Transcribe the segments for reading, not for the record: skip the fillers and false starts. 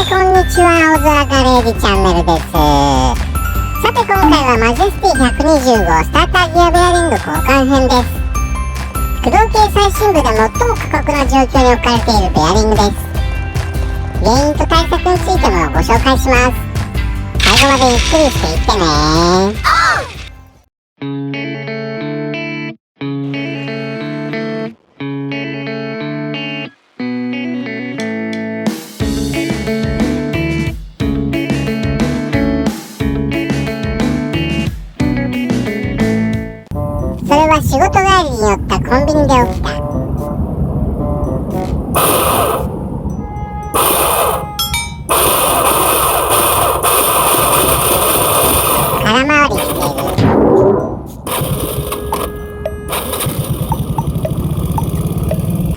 こんにちは、青空ガレージチャンネルです。さて今回はマジェスティ125スターターギアベアリング交換編です。駆動系最新部で最も過酷な状況に置かれているベアリングです。原因と対策についてもご紹介します。最後までゆっくりしていってね。それは仕事帰りに寄ったコンビニで起きた。空回りしている。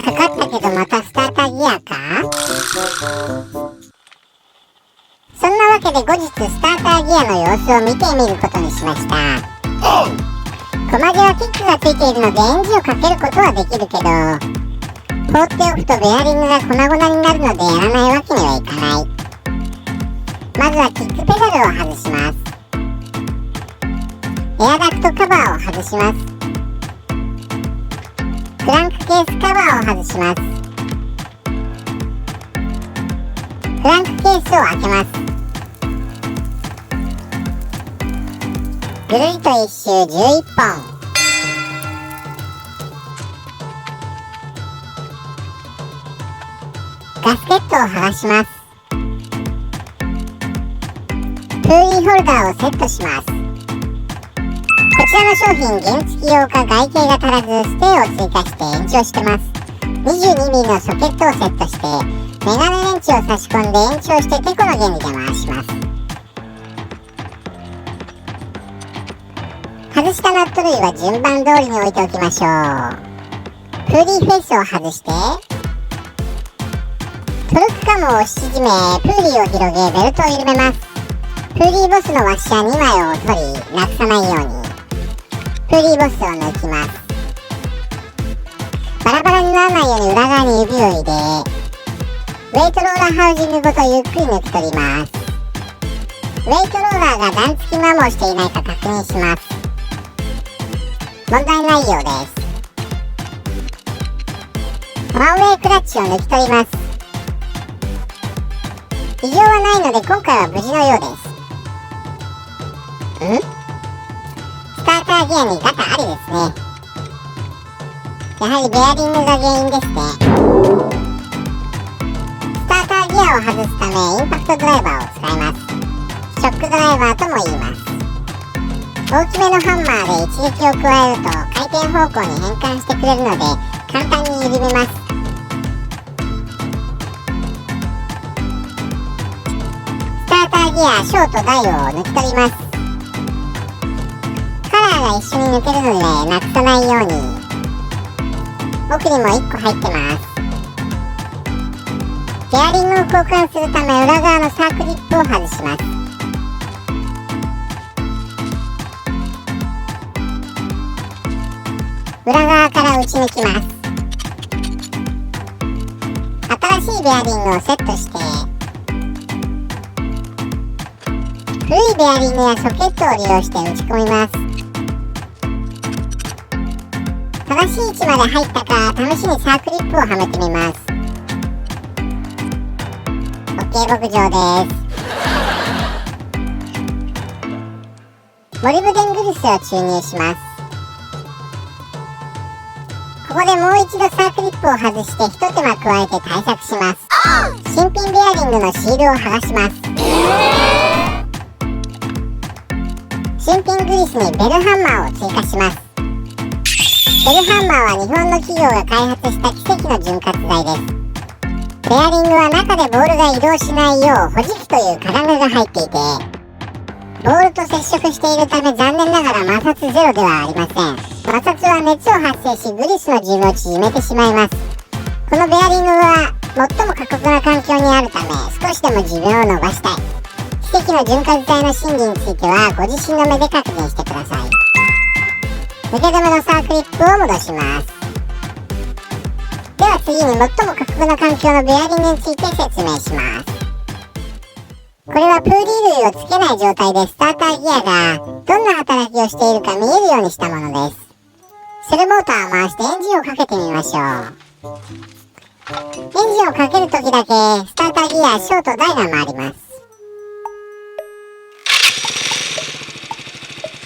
かかったけどまたスターターギアか？そんなわけで後日スターターギアの様子を見てみることにしました。小曲げはキックがついているのでエンジンをかけることはできるけど、放っておくとベアリングが粉々になるのでやらないわけにはいかない。まずはキックペダルを外します。エアダクトカバーを外します。クランクケースカバーを外します。クランクケースを開けます。ぐるりと一周11本。ガスケットを剥がします。プーリーホルダーをセットします。こちらの商品原付用か外形が足らずステーを追加して延長してます。 22mm のソケットをセットしてメガネレンチを差し込んで延長してテコの原理で回します。外したナット類は順番通りに置いておきましょう。プーリーフェイスを外してトルクカムを押し縮めプーリーを広げベルトを緩めます。プーリーボスのワッシャー2枚を取りなくさないようにプーリーボスを抜きます。バラバラにならないように裏側に指を入れウェイトローラーハウジングごとゆっくり抜き取ります。ウェイトローラーが段付き摩耗していないか確認します。問題ないようです。ワンウェイクラッチを抜き取ります。異常はないので今回は無事のようです。スターターギアにガタありですね。やはりベアリングが原因ですね。スターターギアを外すためインパクトドライバーを使います。ショックドライバーとも言います。大きめのハンマーで一撃を加えると回転方向に変換してくれるので簡単に緩めます。スターターギアショート台を抜き取ります。カラーが一緒に抜けるのでなくさないように奥にも1個入ってます。ベアリングを交換するため裏側のサークリップを外します。裏側から打ち抜きます。新しいベアリングをセットして古いベアリングやソケットを利用して打ち込みます。正しい位置まで入ったか試しにサークリップをはめてみます。 OK 牧場です。モリブデングリスを注入します。ここでもう一度サークリップを外して一手間加えて対策します。新品ベアリングのシールを剥がします。新品グリスにベルハンマーを追加します。ベルハンマーは日本の企業が開発した奇跡の潤滑剤です。ベアリングは中でボールが移動しないよう保持器という金具が入っていてボールと接触しているため残念ながら摩擦ゼロではありません。摩擦は熱を発生しグリスの寿命を縮めてしまいます。このベアリングは最も過酷な環境にあるため少しでも寿命を伸ばしたい。奇跡の潤滑剤の真偽についてはご自身の目で確認してください。抜け止めのサークリップを戻します。では次に最も過酷な環境のベアリングについて説明します。これはプーリー類をつけない状態でスターターギアがどんな働きをしているか見えるようにしたものです。セルモーターを回してエンジンをかけてみましょう。エンジンをかけるときだけスターターギアショート大が回ります。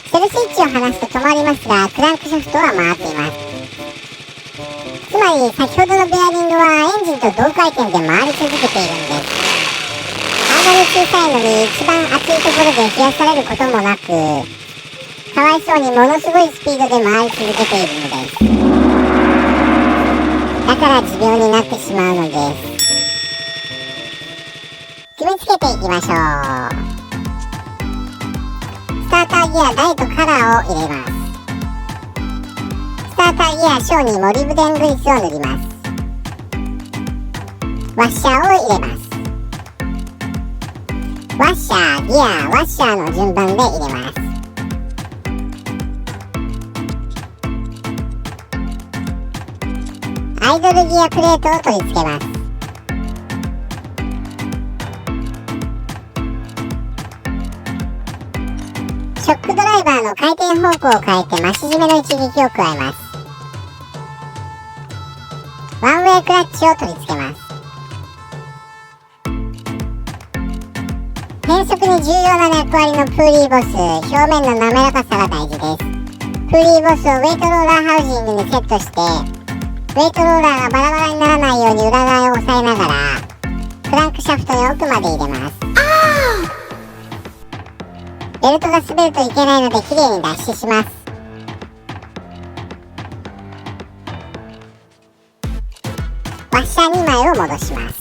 セルスイッチを離すと止まりますが、クランクシャフトは回っています。つまり先ほどのベアリングはエンジンと同回転で回り続けているんです。あんなに小さいのに一番熱いところで冷やされることもなく、かわいそうにものすごいスピードで回り続けているのです。だから持病になってしまうのです。決めつけていきましょう。スターターギア大とカラーを入れます。スターターギア小にモリブデングリスを塗ります。ワッシャーを入れます。ワッシャー、ギア、ワッシャーの順番で入れます。アイドルギアプレートを取り付けます。ショックドライバーの回転方向を変えて増し締めの一撃を加えます。ワンウェイクラッチを取り付けます。変速に重要な役割のプーリーボス、表面の滑らかさが大事です。プーリーボスをウェイトローラーハウジングにセットして、ウェイトローラーがバラバラにならないように裏側を押さえながらクランクシャフトに奥まで入れます。ベルトが滑るといけないのできれいに脱脂します。ワッシャー2枚を戻します。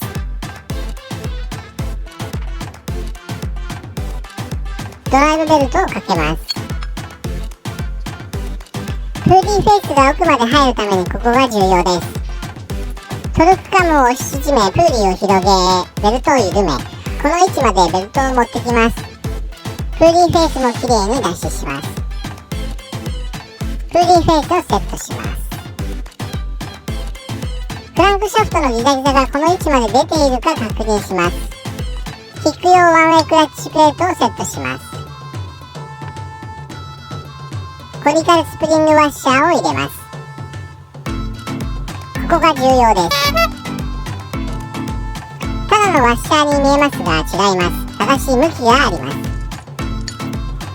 ドライブベルトをかけます。プーリーフェイスが奥まで入るためにここが重要です。トルクカムを押し縮め、プーリーを広げ、ベルトを緩め、この位置までベルトを持ってきます。プーリーフェイスもきれいに脱脂します。プーリーフェイスをセットします。クランクシャフトのギザギザがこの位置まで出ているか確認します。キック用ワンウェイクラッチプレートをセットします。コニカルスプリングワッシャーを入れます。ここが重要です。ただのワッシャーに見えますが違います。正しい向きがあります。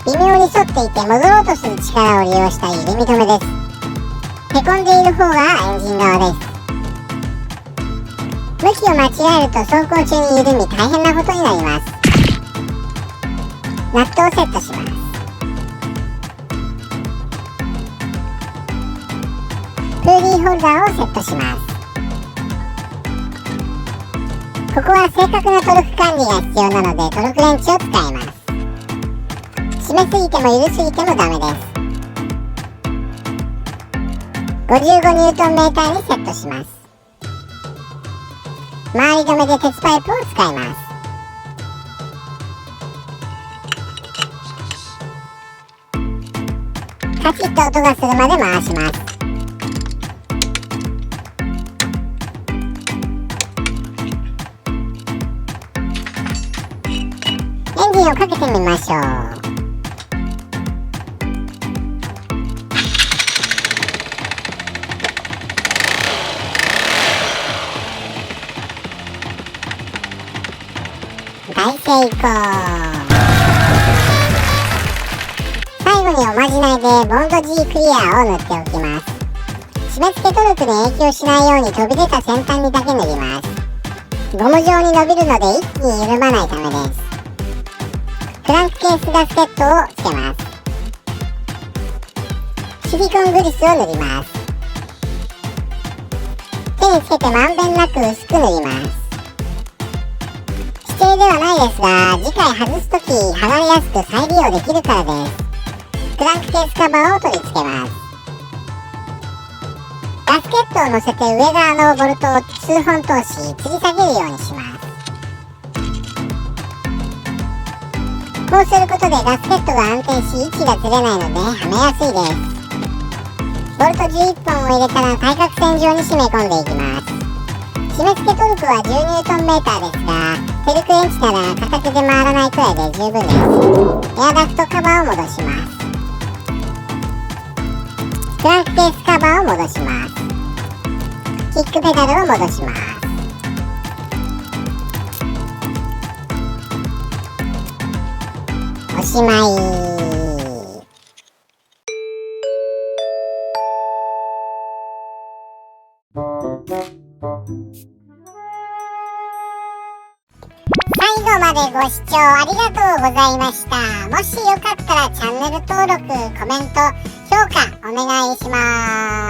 微妙に沿っていて戻ろうとする力を利用した緩み止めです。へこんでいる方がエンジン側です。向きを間違えると走行中に緩み大変なことになります。ナットをセットします。プーリーホルダーをセットします。ここは正確なトルク管理が必要なのでトルクレンチを使います。締めすぎても緩すぎてもダメです。55ニュートンメーターにセットします。回り止めで鉄パイプを使います。カチッと音がするまで回します。エンジンをかけてみましょう。大成功。最後におまじないでボンド G クリアを塗っておきます。締め付けトルクに影響しないように飛び出た先端にだけ塗ります。ゴム状に伸びるので一気に緩まないためです。クランクケースガスケットをつけます。シリコングリスを塗ります。手につけてまんべんなく薄く塗ります。指定ではないですが、次回外すとき剥がれやすく再利用できるからです。クランクケースカバーを取り付けます。ガスケットを乗せて上側のボルトを数本通し吊り下げるようにします。こうすることでガスケットが安定し位置がずれないのではめやすいです。ボルト11本を入れたら対角線上に締め込んでいきます。締め付けトルクは10ニュートンメーターですが、セルクエンチなら片手で回らないくらいで十分です。エアダクトカバーを戻します。クランクケースカバーを戻します。キックペダルを戻します。おしまい。最後までご視聴ありがとうございました。もしよかったらチャンネル登録、コメント、評価お願いします。